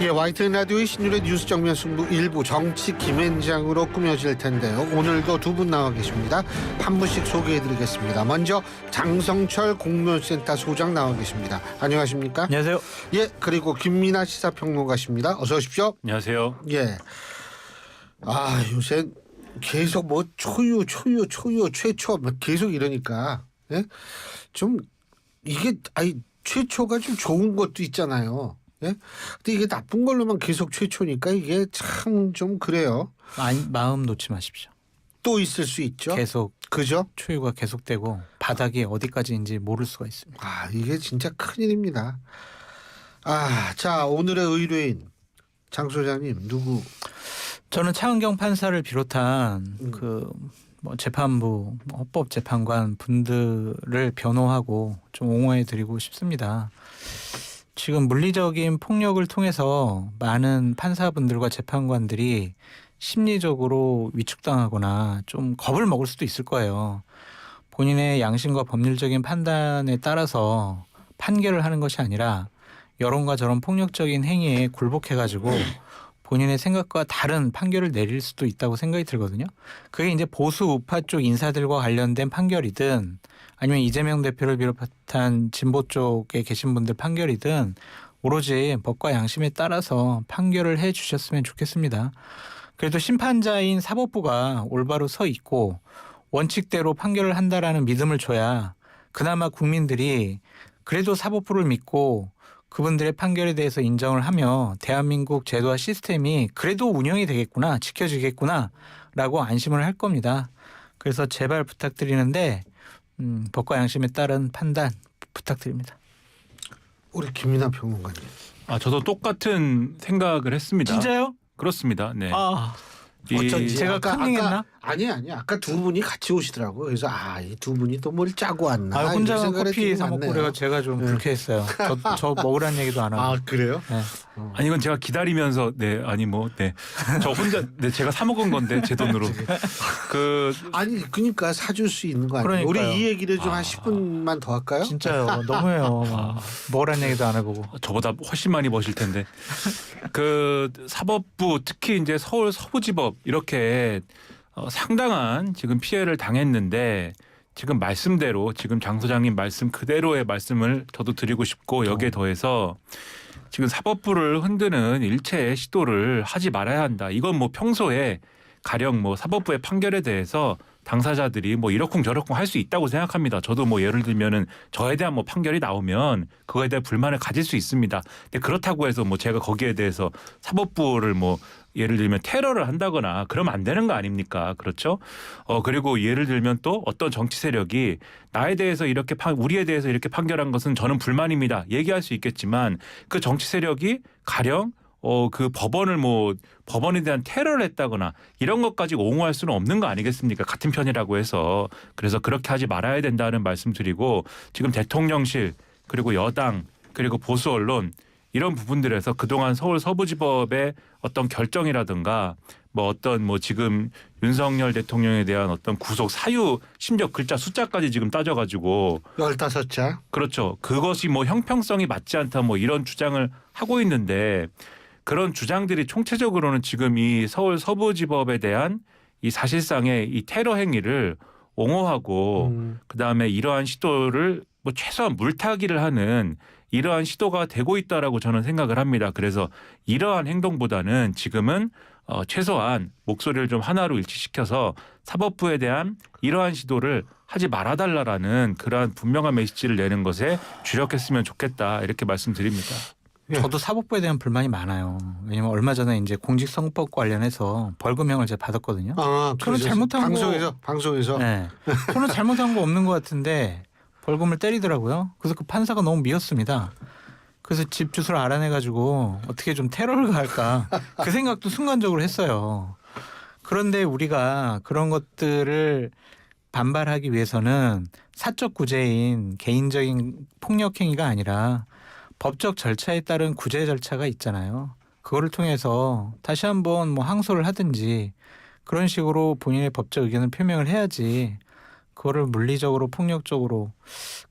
예, YTN 라디오의 신율의 뉴스 정면 승부 일부 정치 김앤장으로 꾸며질 텐데요. 오늘도 두 분 나와 계십니다. 한 분씩 소개해드리겠습니다. 먼저 장성철 공론센터 소장 나와 계십니다. 안녕하십니까? 안녕하세요. 예, 그리고 김민아 시사평론가십니다. 어서 오십시오. 안녕하세요. 예. 요새 계속 뭐 초유 최초 계속 이러니까 예? 좀 이게 최초가 좀 좋은 것도 있잖아요. 예? 근데 이게 나쁜 걸로만 계속 최초니까 이게 참 좀 그래요. 마음 놓지 마십시오. 또 있을 수 있죠. 계속 그죠? 초유가 계속되고 바닥이 어디까지인지 모를 수가 있습니다. 이게 진짜 큰일입니다. 자, 오늘의 의뢰인 장 소장님 누구? 저는 차은경 판사를 비롯한 재판부, 헌법재판관 분들을 변호하고 좀 옹호해드리고 싶습니다. 지금 물리적인 폭력을 통해서 많은 판사분들과 재판관들이 심리적으로 위축당하거나 좀 겁을 먹을 수도 있을 거예요. 본인의 양심과 법률적인 판단에 따라서 판결을 하는 것이 아니라 여론과 저런 폭력적인 행위에 굴복해가지고 본인의 생각과 다른 판결을 내릴 수도 있다고 생각이 들거든요. 그게 이제 보수 우파 쪽 인사들과 관련된 판결이든 아니면 이재명 대표를 비롯한 진보 쪽에 계신 분들 판결이든 오로지 법과 양심에 따라서 판결을 해 주셨으면 좋겠습니다. 그래도 심판자인 사법부가 올바로 서 있고 원칙대로 판결을 한다라는 믿음을 줘야 그나마 국민들이 그래도 사법부를 믿고 그분들의 판결에 대해서 인정을 하며 대한민국 제도와 시스템이 그래도 운영이 되겠구나, 지켜지겠구나 라고 안심을 할 겁니다. 그래서 제발 부탁드리는데 법과 양심에 따른 판단 부탁드립니다. 우리 김민아 평론가님. 저도 똑같은 생각을 했습니다. 진짜요? 그렇습니다. 네. 어쩐지 제가 컨닝했나? 아니 아까 두 분이 같이 오시더라고. 그래서 이 두 분이 또 뭘 짜고 왔나. 혼자 이런 생각을 커피 했더니 사 먹고 맞네요. 그래가 제가 좀 불쾌했어요. 저 먹으라는 얘기도 안 하고. 그래요? 네. 아니 이건 제가 기다리면서 저 혼자 제가 사 먹은 건데 제 돈으로. 그러니까 사줄 수 있는 거 아니에요? 그러니까요. 우리 이 얘기를 좀 한 10분만 더 할까요? 진짜요. 너무해요. 먹으라는 얘기도 안 해보고. 저보다 훨씬 많이 버실 텐데. 사법부 특히 이제 서울 서부지법 이렇게 상당한 지금 피해를 당했는데 지금 말씀대로 지금 장 소장님 말씀 그대로의 말씀을 저도 드리고 싶고 여기에 더해서 지금 사법부를 흔드는 일체의 시도를 하지 말아야 한다. 이건 뭐 평소에 가령 사법부의 판결에 대해서 당사자들이 이러쿵저러쿵 할 수 있다고 생각합니다. 저도 예를 들면은 저에 대한 판결이 나오면 그거에 대한 불만을 가질 수 있습니다. 근데 그렇다고 해서 제가 거기에 대해서 사법부를 예를 들면 테러를 한다거나 그러면 안 되는 거 아닙니까? 그렇죠? 그리고 예를 들면 또 어떤 정치 세력이 나에 대해서 우리에 대해서 이렇게 판결한 것은 저는 불만입니다. 얘기할 수 있겠지만 그 정치 세력이 가령 그 법원에 대한 테러를 했다거나 이런 것까지 옹호할 수는 없는 거 아니겠습니까? 같은 편이라고 해서. 그래서 그렇게 하지 말아야 된다는 말씀 드리고 지금 대통령실 그리고 여당 그리고 보수 언론 이런 부분들에서 그동안 서울 서부지법의 어떤 결정이라든가 지금 윤석열 대통령에 대한 어떤 구속 사유 심지어 글자 숫자까지 지금 따져가지고 15자. 그렇죠. 그것이 형평성이 맞지 않다 이런 주장을 하고 있는데 그런 주장들이 총체적으로는 지금 이 서울 서부지법에 대한 이 사실상의 이 테러 행위를 옹호하고 그다음에 이러한 시도를 최소한 물타기를 하는 이러한 시도가 되고 있다라고 저는 생각을 합니다. 그래서 이러한 행동보다는 지금은 최소한 목소리를 좀 하나로 일치시켜서 사법부에 대한 이러한 시도를 하지 말아달라라는 그러한 분명한 메시지를 내는 것에 주력했으면 좋겠다 이렇게 말씀드립니다. 저도 사법부에 대한 불만이 많아요. 왜냐면 얼마 전에 이제 공직선거법 관련해서 벌금형을 제가 받았거든요. 저는 잘못한 방송에서. 네. 저는 잘못한 거 없는 것 같은데 벌금을 때리더라고요. 그래서 그 판사가 너무 미웠습니다. 그래서 집 주소를 알아내가지고 어떻게 좀 테러를 가할까 그 생각도 순간적으로 했어요. 그런데 우리가 그런 것들을 반발하기 위해서는 사적 구제인 개인적인 폭력 행위가 아니라 법적 절차에 따른 구제 절차가 있잖아요. 그거를 통해서 다시 한번 항소를 하든지 그런 식으로 본인의 법적 의견을 표명을 해야지 그거를 물리적으로 폭력적으로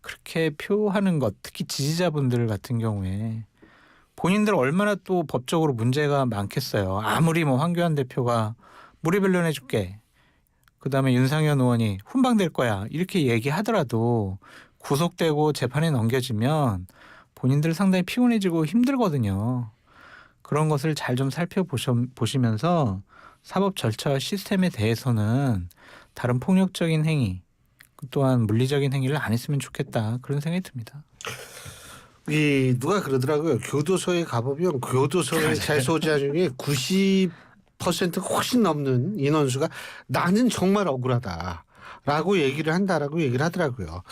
그렇게 표하는 것, 특히 지지자분들 같은 경우에 본인들 얼마나 또 법적으로 문제가 많겠어요. 아무리 뭐 황교안 대표가 무리 변론해줄게. 그다음에 윤상현 의원이 훈방될 거야. 이렇게 얘기하더라도 구속되고 재판에 넘겨지면 본인들 상당히 피곤해지고 힘들거든요. 그런 것을 잘 좀 살펴보시면서 사법 절차와 시스템에 대해서는 다른 폭력적인 행위 또한 물리적인 행위를 안 했으면 좋겠다. 그런 생각이 듭니다. 이 누가 그러더라고요. 교도소에 가보면 교도소의 재소자 중에 90%가 훨씬 넘는 인원수가 나는 정말 억울하다라고 얘기를 한다라고 얘기를 하더라고요.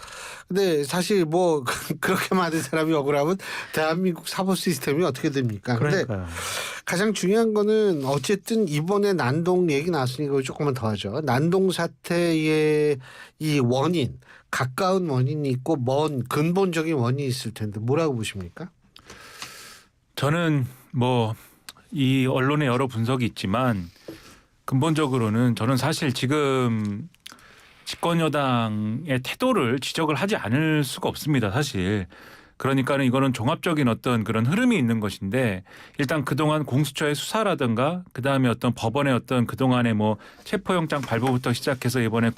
근데 사실 뭐 그렇게 많은 사람이 억울하면 대한민국 사법 시스템이 어떻게 됩니까? 근데 그러니까요. 가장 중요한 거는 어쨌든 이번에 난동 얘기 나왔으니까 이거 조금만 더 하죠. 난동 사태의 이 원인, 가까운 원인이 있고 먼 근본적인 원인이 있을 텐데 뭐라고 보십니까? 저는 뭐 이 언론의 여러 분석이 있지만 근본적으로는 저는 사실 지금 집권 여당의 태도를 지적을 하지 않을 수가 없습니다. 사실. 그러니까는 이거는 종합적인 어떤 그런 흐름이 있는 것인데 일단 그동안 공수처의 수사라든가 그다음에 어떤 법원의 어떤 그동안의 뭐 체포영장 발부부터 시작해서 이번에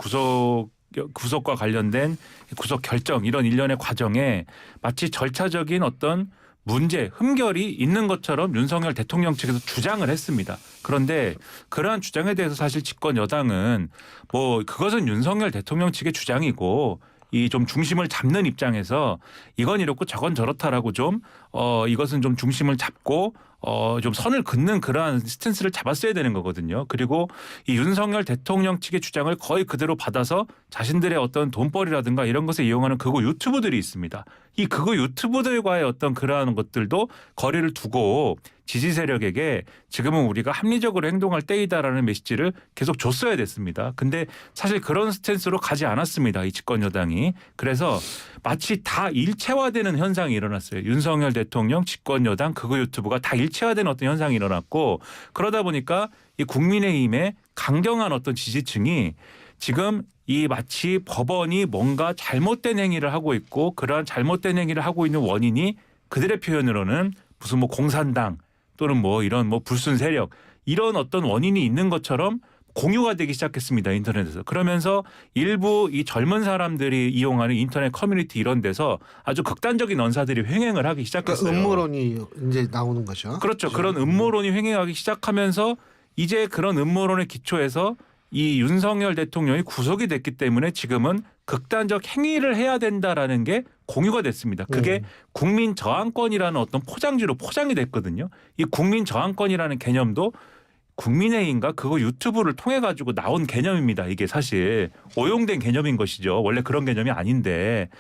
구속과 관련된 구속 결정 이런 일련의 과정에 마치 절차적인 어떤 문제, 흠결이 있는 것처럼 윤석열 대통령 측에서 주장을 했습니다. 그런데 그러한 주장에 대해서 사실 집권 여당은 뭐 그것은 윤석열 대통령 측의 주장이고 이 좀 중심을 잡는 입장에서 이건 이렇고 저건 저렇다라고 좀 이것은 좀 중심을 잡고 좀 선을 긋는 그러한 스탠스를 잡았어야 되는 거거든요. 그리고 이 윤석열 대통령 측의 주장을 거의 그대로 받아서 자신들의 어떤 돈벌이라든가 이런 것에 이용하는 극우 유튜브들이 있습니다. 이 극우 유튜브들과의 어떤 그러한 것들도 거리를 두고 지지 세력에게 지금은 우리가 합리적으로 행동할 때이다라는 메시지를 계속 줬어야 됐습니다. 근데 사실 그런 스탠스로 가지 않았습니다. 이 집권 여당이. 그래서 마치 다 일체화되는 현상이 일어났어요. 윤석열 대통령, 집권 여당, 극우 유튜브가 다 일체화되는 어떤 현상이 일어났고 그러다 보니까 이 국민의힘의 강경한 어떤 지지층이 지금 이 마치 법원이 뭔가 잘못된 행위를 하고 있고 그러한 잘못된 행위를 하고 있는 원인이 그들의 표현으로는 무슨 뭐 공산당 또는 뭐 이런 뭐 불순 세력 이런 어떤 원인이 있는 것처럼 공유가 되기 시작했습니다. 인터넷에서. 그러면서 일부 이 젊은 사람들이 이용하는 인터넷 커뮤니티 이런 데서 아주 극단적인 언사들이 횡행을 하기 시작했어요. 그러니까 음모론이 이제 나오는 거죠. 그렇죠. 그런 음모론이 횡행하기 시작하면서 이제 그런 음모론의 기초에서 이 윤석열 대통령이 구속이 됐기 때문에 지금은 극단적 행위를 해야 된다라는 게 공유가 됐습니다. 그게 국민 저항권이라는 어떤 포장지로 포장이 됐거든요. 이 국민 저항권이라는 개념도 국민의힘과 그거 유튜브를 통해 가지고 나온 개념입니다. 이게 사실 오용된 개념인 것이죠. 원래 그런 개념이 아닌데.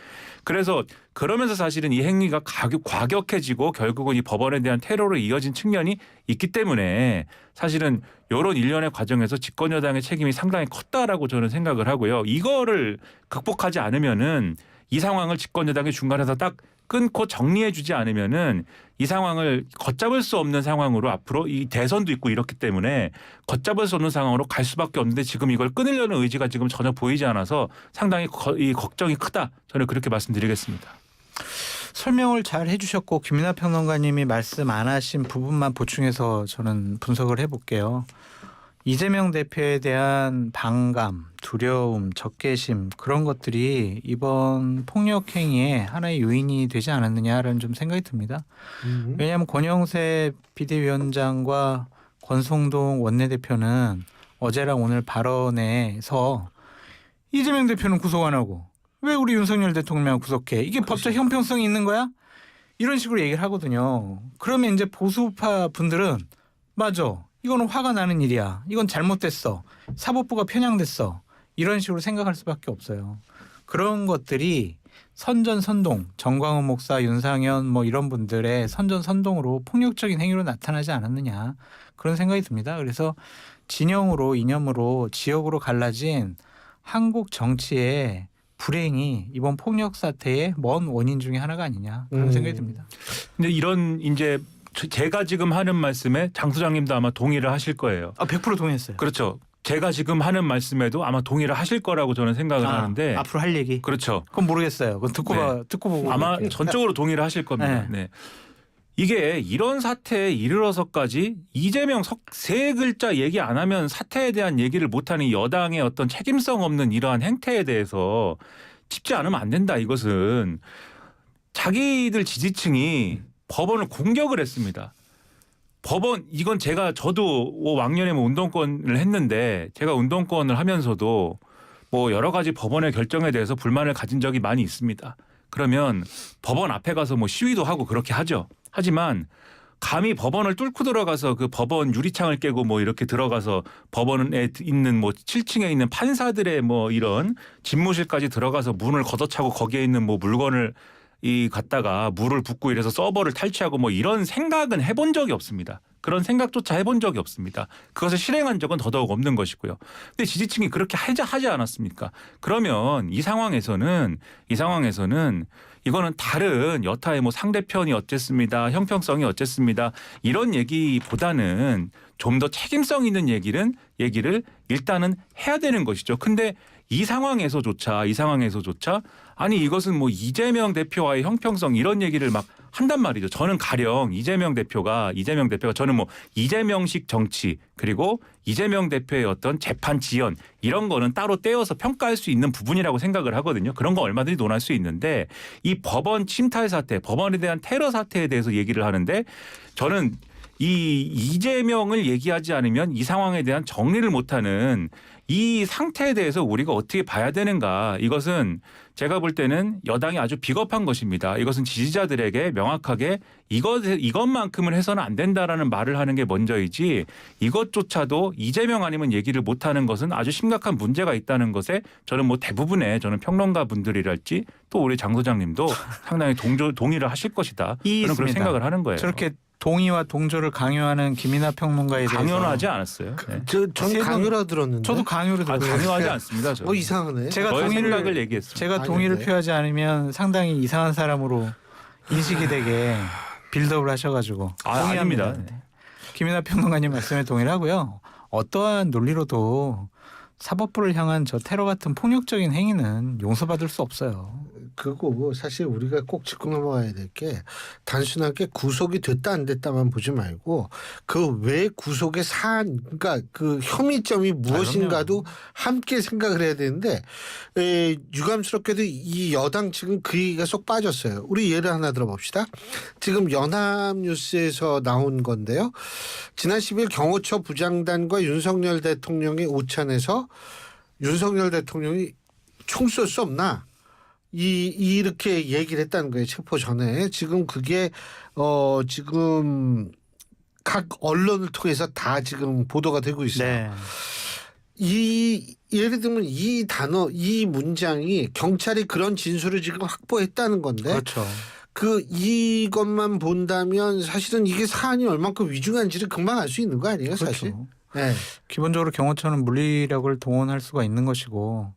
그래서 그러면서 사실은 이 행위가 과격해지고 결국은 이 법원에 대한 테러로 이어진 측면이 있기 때문에 사실은 이런 일련의 과정에서 집권 여당의 책임이 상당히 컸다라고 저는 생각을 하고요. 이거를 극복하지 않으면은 이 상황을 집권 여당이 중간에서 딱 끊고 정리해 주지 않으면은 이 상황을 걷잡을 수 없는 상황으로 앞으로 이 대선도 있고 이렇기 때문에 걷잡을 수 없는 상황으로 갈 수밖에 없는데 지금 이걸 끊으려는 의지가 지금 전혀 보이지 않아서 상당히 이 걱정이 크다. 저는 그렇게 말씀드리겠습니다. 설명을 잘 해주셨고 김민하 평론가님이 말씀 안 하신 부분만 보충해서 저는 분석을 해볼게요. 이재명 대표에 대한 반감, 두려움, 적개심 그런 것들이 이번 폭력 행위의 하나의 요인이 되지 않았느냐라는 좀 생각이 듭니다. 왜냐하면 권영세 비대위원장과 권성동 원내대표는 어제랑 오늘 발언에서 이재명 대표는 구속 안 하고 왜 우리 윤석열 대통령 구속해? 이게 법적 형평성이 있는 거야? 이런 식으로 얘기를 하거든요. 그러면 이제 보수파 분들은 맞아. 이거는 화가 나는 일이야. 이건 잘못됐어. 사법부가 편향됐어. 이런 식으로 생각할 수밖에 없어요. 그런 것들이 선전선동, 정광훈 목사, 윤상현 뭐 이런 분들의 선전선동으로 폭력적인 행위로 나타나지 않았느냐. 그런 생각이 듭니다. 그래서 진영으로 이념으로 지역으로 갈라진 한국 정치의 불행이 이번 폭력 사태의 먼 원인 중에 하나가 아니냐. 그런 생각이 듭니다. 근데 이런 이제 제가 지금 하는 말씀에 장 소장님도 아마 동의를 하실 거예요. 100% 동의했어요. 그렇죠. 제가 지금 하는 말씀에도 아마 동의를 하실 거라고 저는 생각을 하는데 앞으로 할 얘기. 그렇죠. 그건 모르겠어요. 그건 듣고 네. 듣고 보고 아마 볼게요. 전적으로 동의를 하실 겁니다. 네. 이게 이런 사태에 이르러서까지 이재명 세 글자 얘기 안 하면 사태에 대한 얘기를 못하는 여당의 어떤 책임성 없는 이러한 행태에 대해서 짚지 않으면 안 된다. 이것은 자기들 지지층이 법원을 공격을 했습니다. 법원 이건 저도 왕년에 뭐 운동권을 했는데 제가 운동권을 하면서도 뭐 여러 가지 법원의 결정에 대해서 불만을 가진 적이 많이 있습니다. 그러면 법원 앞에 가서 뭐 시위도 하고 그렇게 하죠. 하지만 감히 법원을 뚫고 들어가서 그 법원 유리창을 깨고 뭐 이렇게 들어가서 법원에 있는 뭐 7층에 있는 판사들의 뭐 이런 집무실까지 들어가서 문을 걷어차고 거기에 있는 뭐 물건을 갖다가 물을 붓고 이래서 서버를 탈취하고 뭐 이런 생각은 해본 적이 없습니다. 그런 생각조차 해본 적이 없습니다. 그것을 실행한 적은 더더욱 없는 것이고요. 근데 지지층이 그렇게 하지 않았습니까? 그러면 이 상황에서는 이거는 다른 여타의 뭐 상대편이 어쨌습니다. 형평성이 어쨌습니다. 이런 얘기보다는 좀 더 책임성 있는 얘기를 일단은 해야 되는 것이죠. 근데 이 상황에서조차 아니 이것은 뭐 이재명 대표와의 형평성 이런 얘기를 막 한단 말이죠. 저는 가령 이재명 대표가 저는 뭐 이재명식 정치 그리고 이재명 대표의 어떤 재판 지연 이런 거는 따로 떼어서 평가할 수 있는 부분이라고 생각을 하거든요. 그런 거 얼마든지 논할 수 있는데 이 법원 침탈 사태, 법원에 대한 테러 사태에 대해서 얘기를 하는데 저는 이 이재명을 얘기하지 않으면 이 상황에 대한 정리를 못하는 이 상태에 대해서 우리가 어떻게 봐야 되는가. 이것은 제가 볼 때는 여당이 아주 비겁한 것입니다. 이것은 지지자들에게 명확하게 이것만큼은 해서는 안 된다라는 말을 하는 게 먼저이지 이것조차도 이재명 아니면 얘기를 못하는 것은 아주 심각한 문제가 있다는 것에 저는 뭐 대부분의 평론가 분들이랄지 또 우리 장 소장님도 상당히 동의를 하실 것이다. 저는 그런 생각을 하는 거예요. 저렇게 동의와 동조를 강요하는 김이나 평론가에 대해서 강요는 하지 않았어요. 네. 전 강요라 들었는데. 저도 강요를 들었어요. 강요하지 않습니다. 저. 이상하네. 제가 생각을 얘기했습니다. 제가 동의를 표하지 않으면 상당히 이상한 사람으로 인식이 되게 빌드업을 하셔가지고 동의합니다. 아닙니다. 김이나 평론가님 말씀에 동의를 하고요. 어떠한 논리로도 사법부를 향한 저 테러 같은 폭력적인 행위는 용서받을 수 없어요. 그거 사실 우리가 꼭 짚고 넘어가야 될 게 단순하게 구속이 됐다 안 됐다만 보지 말고 그 왜 구속의 사안 그러니까 그 혐의점이 무엇인가도 함께 생각을 해야 되는데 유감스럽게도 이 여당 측은 그 얘기가 쏙 빠졌어요. 우리 예를 하나 들어봅시다. 지금 연합뉴스에서 나온 건데요. 지난 10일 경호처 부장단과 윤석열 대통령의 오찬에서 윤석열 대통령이 총 쏠 수 없나? 이렇게 얘기를 했다는 거예요. 체포 전에. 지금 그게 지금 각 언론을 통해서 다 지금 보도가 되고 있어요. 네. 예를 들면 이 단어, 이 문장이 경찰이 그런 진술을 지금 확보했다는 건데. 그렇죠. 이것만 본다면 사실은 이게 사안이 얼만큼 위중한지를 금방 알 수 있는 거 아니에요, 사실? 그렇죠. 네. 기본적으로 경호처는 물리력을 동원할 수가 있는 것이고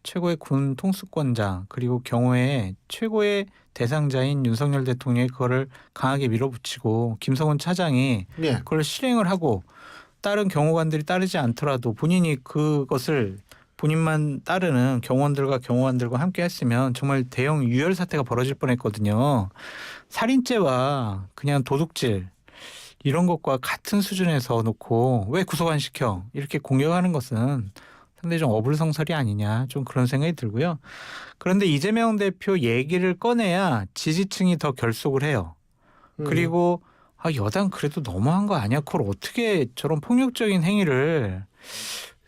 최고의 군 통수권자 그리고 경호의 최고의 대상자인 윤석열 대통령이 그거를 강하게 밀어붙이고 김성훈 차장이 네. 그걸 실행을 하고 다른 경호관들이 따르지 않더라도 본인이 그것을 본인만 따르는 경호관들과 함께 했으면 정말 대형 유혈 사태가 벌어질 뻔했거든요. 살인죄와 그냥 도둑질 이런 것과 같은 수준에서 놓고 왜 구속 안 시켜 이렇게 공격하는 것은 상당히 좀 어불성설이 아니냐 좀 그런 생각이 들고요. 그런데 이재명 대표 얘기를 꺼내야 지지층이 더 결속을 해요. 그리고 여당 그래도 너무한 거 아니야? 그걸 어떻게 저런 폭력적인 행위를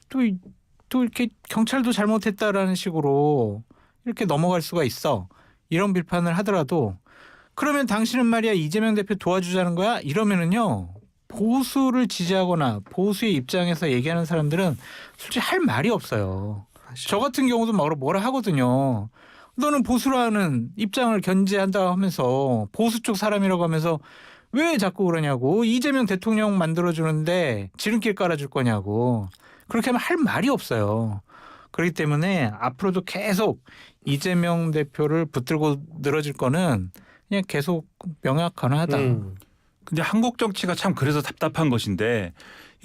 또 이렇게 경찰도 잘못했다라는 식으로 이렇게 넘어갈 수가 있어. 이런 비판을 하더라도 그러면 당신은 말이야 이재명 대표 도와주자는 거야? 이러면은요. 보수를 지지하거나 보수의 입장에서 얘기하는 사람들은 솔직히 할 말이 없어요. 저 같은 경우도 뭐라 하거든요. 너는 보수라는 입장을 견제한다 하면서 보수 쪽 사람이라고 하면서 왜 자꾸 그러냐고. 이재명 대통령 만들어주는데 지름길 깔아줄 거냐고. 그렇게 하면 할 말이 없어요. 그렇기 때문에 앞으로도 계속 이재명 대표를 붙들고 늘어질 거는 그냥 계속 명약관하다. 근데 한국 정치가 참 그래서 답답한 것인데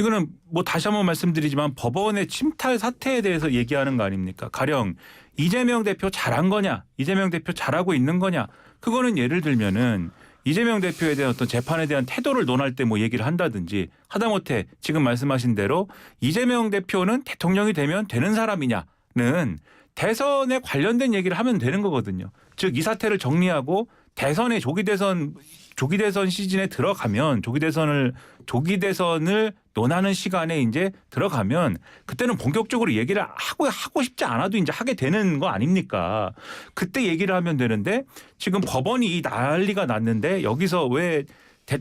이거는 뭐 다시 한번 말씀드리지만 법원의 침탈 사태에 대해서 얘기하는 거 아닙니까? 가령 이재명 대표 잘한 거냐? 이재명 대표 잘하고 있는 거냐? 그거는 예를 들면은 이재명 대표에 대한 어떤 재판에 대한 태도를 논할 때 뭐 얘기를 한다든지 하다못해 지금 말씀하신 대로 이재명 대표는 대통령이 되면 되는 사람이냐는 대선에 관련된 얘기를 하면 되는 거거든요. 즉 이 사태를 정리하고 대선의 조기 대선 시즌에 들어가면 조기 대선을 논하는 시간에 이제 들어가면 그때는 본격적으로 얘기를 하고 싶지 않아도 이제 하게 되는 거 아닙니까? 그때 얘기를 하면 되는데 지금 법원이 이 난리가 났는데 여기서 왜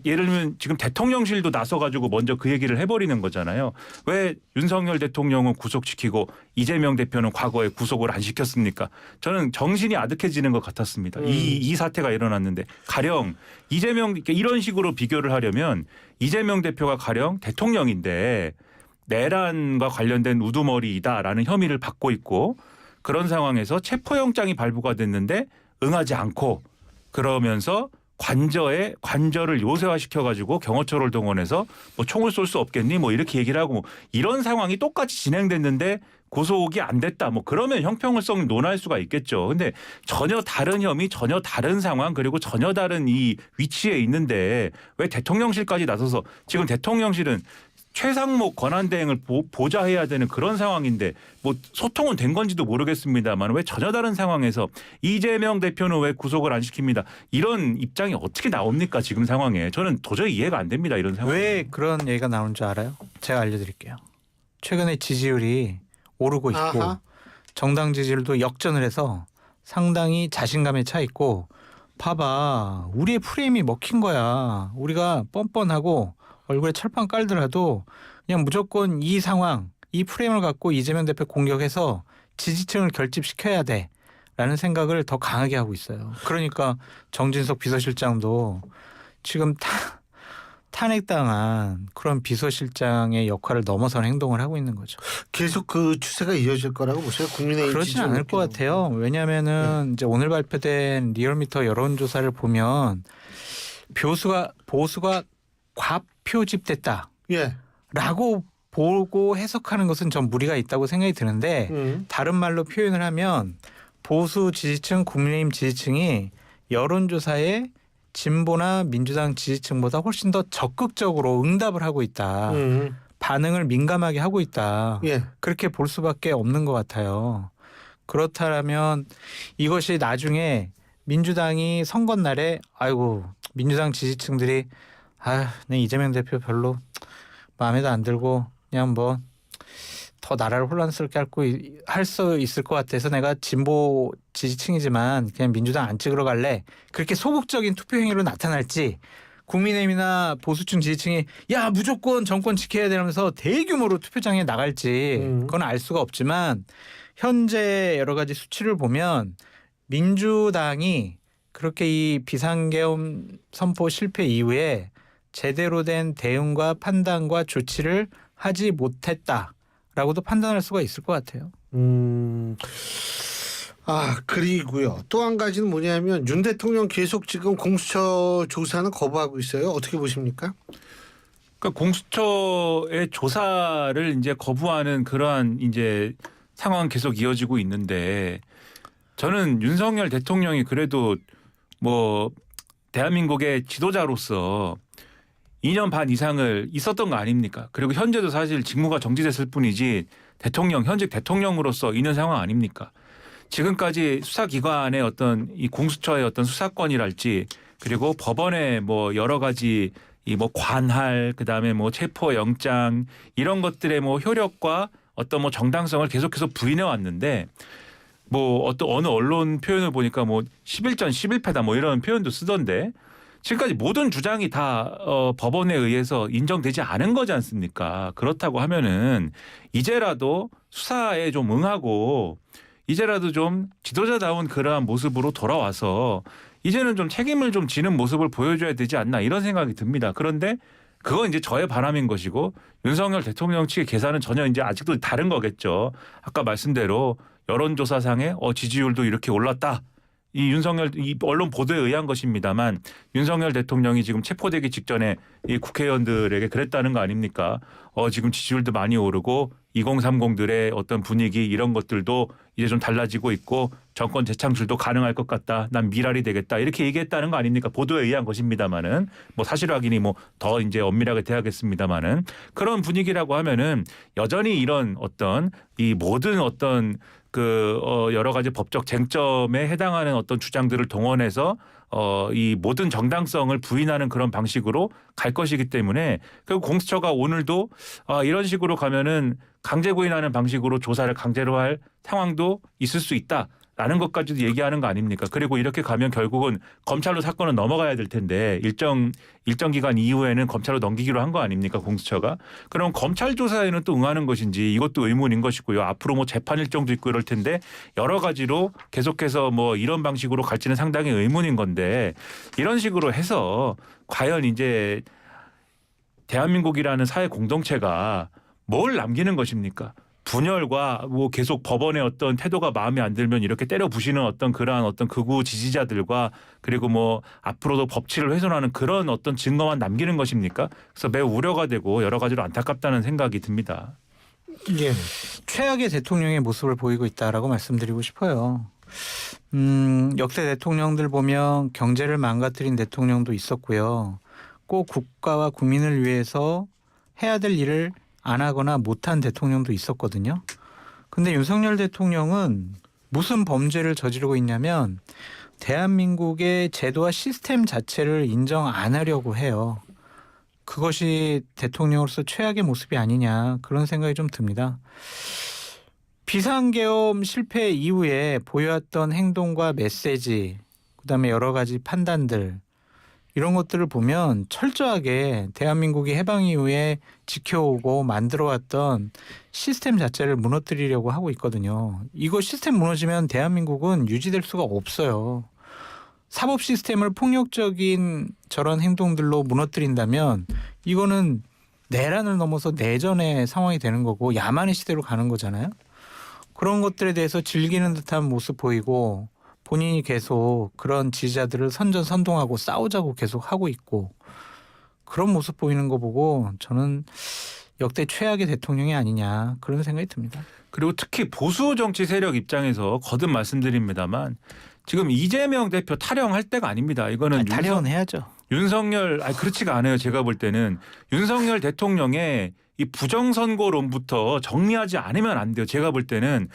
예를 들면 지금 대통령실도 나서가지고 먼저 그 얘기를 해버리는 거잖아요. 왜 윤석열 대통령은 구속시키고 이재명 대표는 과거에 구속을 안 시켰습니까? 저는 정신이 아득해지는 것 같았습니다. 이 사태가 일어났는데 가령 이재명 이런 식으로 비교를 하려면 이재명 대표가 가령 대통령인데 내란과 관련된 우두머리이다라는 혐의를 받고 있고 그런 상황에서 체포영장이 발부가 됐는데 응하지 않고 그러면서 관저를 요새화시켜가지고 경호처를 동원해서 뭐 총을 쏠 수 없겠니? 뭐 이렇게 얘기를 하고 뭐 이런 상황이 똑같이 진행됐는데 구속이 안 됐다. 뭐 그러면 형평성 논할 수가 있겠죠. 근데 전혀 다른 혐의, 전혀 다른 상황 그리고 전혀 다른 이 위치에 있는데 왜 대통령실까지 나서서 지금 대통령실은 최상목 권한대행을 보좌해야 되는 그런 상황인데 뭐 소통은 된 건지도 모르겠습니다만 왜 전혀 다른 상황에서 이재명 대표는 왜 구속을 안 시킵니다. 이런 입장이 어떻게 나옵니까 지금 상황에. 저는 도저히 이해가 안 됩니다. 이런 상황. 왜 그런 얘기가 나오는 줄 알아요? 제가 알려드릴게요. 최근에 지지율이 오르고 있고 아하. 정당 지지율도 역전을 해서 상당히 자신감에 차 있고 봐봐 우리의 프레임이 먹힌 거야. 우리가 뻔뻔하고 얼굴에 철판 깔더라도 그냥 무조건 이 상황, 이 프레임을 갖고 이재명 대표 공격해서 지지층을 결집시켜야 돼라는 생각을 더 강하게 하고 있어요. 그러니까 정진석 비서실장도 지금 탄핵당한 그런 비서실장의 역할을 넘어선 행동을 하고 있는 거죠. 계속 그 추세가 이어질 거라고 보세요. 국민의힘 그렇진 않을 것 같아요. 왜냐하면은 이제 오늘 발표된 리얼미터 여론조사를 보면 보수가 과표집됐다. 예. 라고 보고 해석하는 것은 좀 무리가 있다고 생각이 드는데 다른 말로 표현을 하면 보수 지지층, 국민의힘 지지층이 여론조사에 진보나 민주당 지지층보다 훨씬 더 적극적으로 응답을 하고 있다. 반응을 민감하게 하고 있다. 예. 그렇게 볼 수밖에 없는 것 같아요. 그렇다면 이것이 나중에 민주당이 선거날에 아이고 민주당 지지층들이 내 이재명 대표 별로 마음에도 안 들고 그냥 뭐 더 나라를 혼란스럽게 할 수 있을 것 같아서 내가 진보 지지층이지만 그냥 민주당 안 찍으러 갈래. 그렇게 소극적인 투표 행위로 나타날지 국민의힘이나 보수층 지지층이 야 무조건 정권 지켜야 되면서 대규모로 투표장에 나갈지 그건 알 수가 없지만 현재 여러 가지 수치를 보면 민주당이 그렇게 이 비상계엄 선포 실패 이후에 제대로 된 대응과 판단과 조치를 하지 못했다라고도 판단할 수가 있을 것 같아요. 그리고요. 또 한 가지는 뭐냐면 윤 대통령 계속 지금 공수처 조사는 거부하고 있어요. 어떻게 보십니까? 그러니까 공수처의 조사를 이제 거부하는 그러한 이제 상황 계속 이어지고 있는데 저는 윤석열 대통령이 그래도 뭐 대한민국의 지도자로서 2년 반 이상을 있었던 거 아닙니까? 그리고 현재도 사실 직무가 정지됐을 뿐이지 현직 대통령으로서 있는 상황 아닙니까? 지금까지 수사기관의 어떤 이 공수처의 어떤 수사권이랄지 그리고 법원의 뭐 여러 가지 이 뭐 관할 그다음에 뭐 체포영장 이런 것들의 뭐 효력과 어떤 뭐 정당성을 계속해서 부인해 왔는데 뭐 어느 언론 표현을 보니까 뭐 11전 11패다 뭐 이런 표현도 쓰던데 지금까지 모든 주장이 다 법원에 의해서 인정되지 않은 거지 않습니까? 그렇다고 하면은 이제라도 수사에 좀 응하고 이제라도 좀 지도자다운 그러한 모습으로 돌아와서 이제는 좀 책임을 좀 지는 모습을 보여줘야 되지 않나 이런 생각이 듭니다. 그런데 그건 이제 저의 바람인 것이고 윤석열 대통령 측의 계산은 전혀 이제 아직도 다른 거겠죠. 아까 말씀대로 여론조사상에 지지율도 이렇게 올랐다. 이 윤석열 이 언론 보도에 의한 것입니다만 윤석열 대통령이 지금 체포되기 직전에 이 국회의원들에게 그랬다는 거 아닙니까? 지금 지지율도 많이 오르고 2030들의 어떤 분위기 이런 것들도 이제 좀 달라지고 있고 정권 재창출도 가능할 것 같다. 난 미랄이 되겠다. 이렇게 얘기했다는 거 아닙니까? 보도에 의한 것입니다만은 뭐 사실 확인이 뭐 더 이제 엄밀하게 돼야겠습니다만은 그런 분위기라고 하면은 여전히 이런 어떤 이 모든 어떤 여러 가지 법적 쟁점에 해당하는 어떤 주장들을 동원해서 이 모든 정당성을 부인하는 그런 방식으로 갈 것이기 때문에 결국 공수처가 오늘도 이런 식으로 가면은 강제 구인하는 방식으로 조사를 강제로 할 상황도 있을 수 있다라는 것까지도 얘기하는 거 아닙니까? 그리고 이렇게 가면 결국은 검찰로 사건은 넘어가야 될 텐데 일정 기간 이후에는 검찰로 넘기기로 한 거 아닙니까? 공수처가. 그럼 검찰 조사에는 또 응하는 것인지 이것도 의문인 것이고요. 앞으로 뭐 재판 일정도 있고 이럴 텐데 여러 가지로 계속해서 뭐 이런 방식으로 갈지는 상당히 의문인 건데 이런 식으로 해서 과연 이제 대한민국이라는 사회 공동체가 뭘 남기는 것입니까? 분열과 뭐 계속 법원의 어떤 태도가 마음에 안 들면 이렇게 때려 부시는 어떤 그러한 어떤 극우 지지자들과 그리고 뭐 앞으로도 법치를 훼손하는 그런 어떤 증거만 남기는 것입니까? 그래서 매우 우려가 되고 여러 가지로 안타깝다는 생각이 듭니다. 예. 최악의 대통령의 모습을 보이고 있다라고 말씀드리고 싶어요. 역대 대통령들 보면 경제를 망가뜨린 대통령도 있었고요. 꼭 국가와 국민을 위해서 해야 될 일을 안 하거나 못한 대통령도 있었거든요. 근데 윤석열 대통령은 무슨 범죄를 저지르고 있냐면 대한민국의 제도와 시스템 자체를 인정 안 하려고 해요. 그것이 대통령으로서 최악의 모습이 아니냐 그런 생각이 좀 듭니다. 비상계엄 실패 이후에 보여왔던 행동과 메시지 그다음에 여러 가지 판단들 이런 것들을 보면 철저하게 대한민국이 해방 이후에 지켜오고 만들어왔던 시스템 자체를 무너뜨리려고 하고 있거든요. 이거 시스템 무너지면 대한민국은 유지될 수가 없어요. 사법 시스템을 폭력적인 저런 행동들로 무너뜨린다면 이거는 내란을 넘어서 내전의 상황이 되는 거고 야만의 시대로 가는 거잖아요. 그런 것들에 대해서 즐기는 듯한 모습 보이고 본인이 계속 그런 지지자들을 선전선동하고 싸우자고 계속 하고 있고 그런 모습 보이는 거 보고 저는 역대 최악의 대통령이 아니냐 그런 생각이 듭니다. 그리고 특히 보수 정치 세력 입장에서 거듭 말씀드립니다만 지금 이재명 대표 타령할 때가 아닙니다. 이거는 타령은 해야죠. 윤석열 그렇지가 않아요. 제가 볼 때는 윤석열 대통령의 이 부정선거론부터 정리하지 않으면 안 돼요. 제가 볼 때는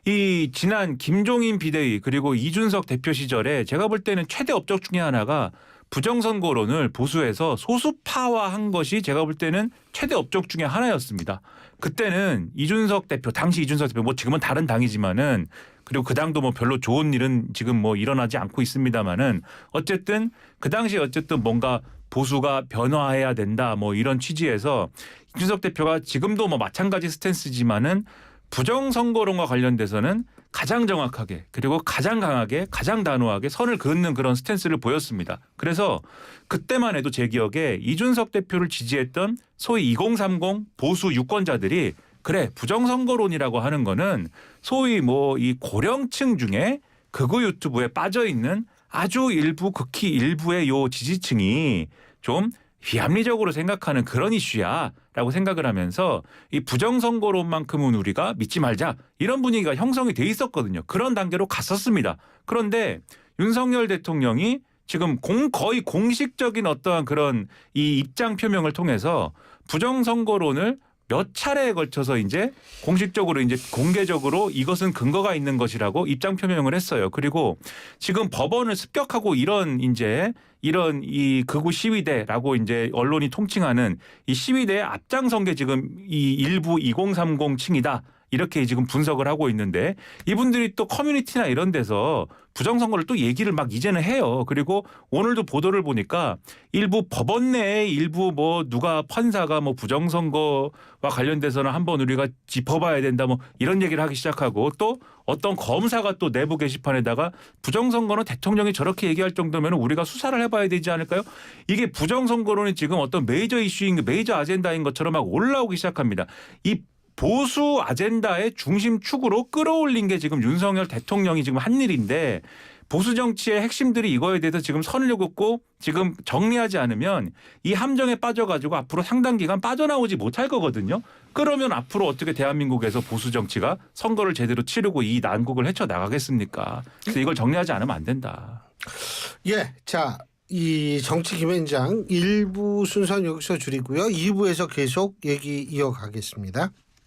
이 지난 김종인 비대위 그리고 이준석 대표 시절에 제가 볼 때는 최대 업적 중에 하나가 부정선거론을 보수에서 소수파화한 것이 제가 볼 때는 최대 업적 중에 하나였습니다. 그때는 이준석 대표 당시 이준석 대표 뭐 지금은 다른 당이지만은 그리고 그 당도 뭐 별로 좋은 일은 지금 뭐 일어나지 않고 있습니다만은 어쨌든 그 당시에 어쨌든 뭔가 보수가 변화해야 된다 뭐 이런 취지에서 이준석 대표가 지금도 뭐 마찬가지 스탠스지만은 부정선거론과 관련돼서는 가장 정확하게 그리고 가장 강하게 가장 단호하게 선을 그은 그런 스탠스를 보였습니다. 그래서 그때만 해도 제 기억에 이준석 대표를 지지했던 소위 2030 보수 유권자들이 그래 부정선거론이라고 하는 거는 소위 뭐 이 고령층 중에 극우 유튜브에 빠져 있는 아주 일부 극히 일부의 요 지지층이 좀 비합리적으로 생각하는 그런 이슈야라고 생각을 하면서 이 부정선거론만큼은 우리가 믿지 말자 이런 분위기가 형성이 돼 있었거든요. 그런 단계로 갔었습니다. 그런데 윤석열 대통령이 지금 거의 공식적인 어떠한 그런 이 입장 표명을 통해서 부정선거론을 몇 차례에 걸쳐서 이제 공식적으로 이제 공개적으로 이것은 근거가 있는 것이라고 입장 표명을 했어요. 그리고 지금 법원을 습격하고 이런 이 극우 시위대라고 이제 언론이 통칭하는 이 시위대의 앞장선 게 지금 이 일부 2030층이다. 이렇게 지금 분석을 하고 있는데 이분들이 또 커뮤니티나 이런 데서 부정선거를 또 얘기를 막 이제는 해요. 그리고 오늘도 보도를 보니까 일부 법원 내에 일부 뭐 누가 판사가 뭐 부정선거와 관련돼서는 한번 우리가 짚어봐야 된다 뭐 이런 얘기를 하기 시작하고 또 어떤 검사가 또 내부 게시판에다가 부정선거는 대통령이 저렇게 얘기할 정도면 우리가 수사를 해봐야 되지 않을까요? 이게 부정선거론이 지금 어떤 메이저 이슈인 메이저 아젠다인 것처럼 막 올라오기 시작합니다. 이 보수 아젠다의 중심축으로 끌어올린 게 지금 윤석열 대통령이 지금 한 일인데 보수 정치의 핵심들이 이거에 대해서 지금 선을 긋고 지금 정리하지 않으면 이 함정에 빠져가지고 앞으로 상당 기간 빠져나오지 못할 거거든요. 그러면 앞으로 어떻게 대한민국에서 보수 정치가 선거를 제대로 치르고 이 난국을 헤쳐나가겠습니까? 그래서 이걸 정리하지 않으면 안 된다. 예, 자, 이 정치 김현장 1부 순서는 여기서 줄이고요. 2부에서 계속 얘기 이어가겠습니다.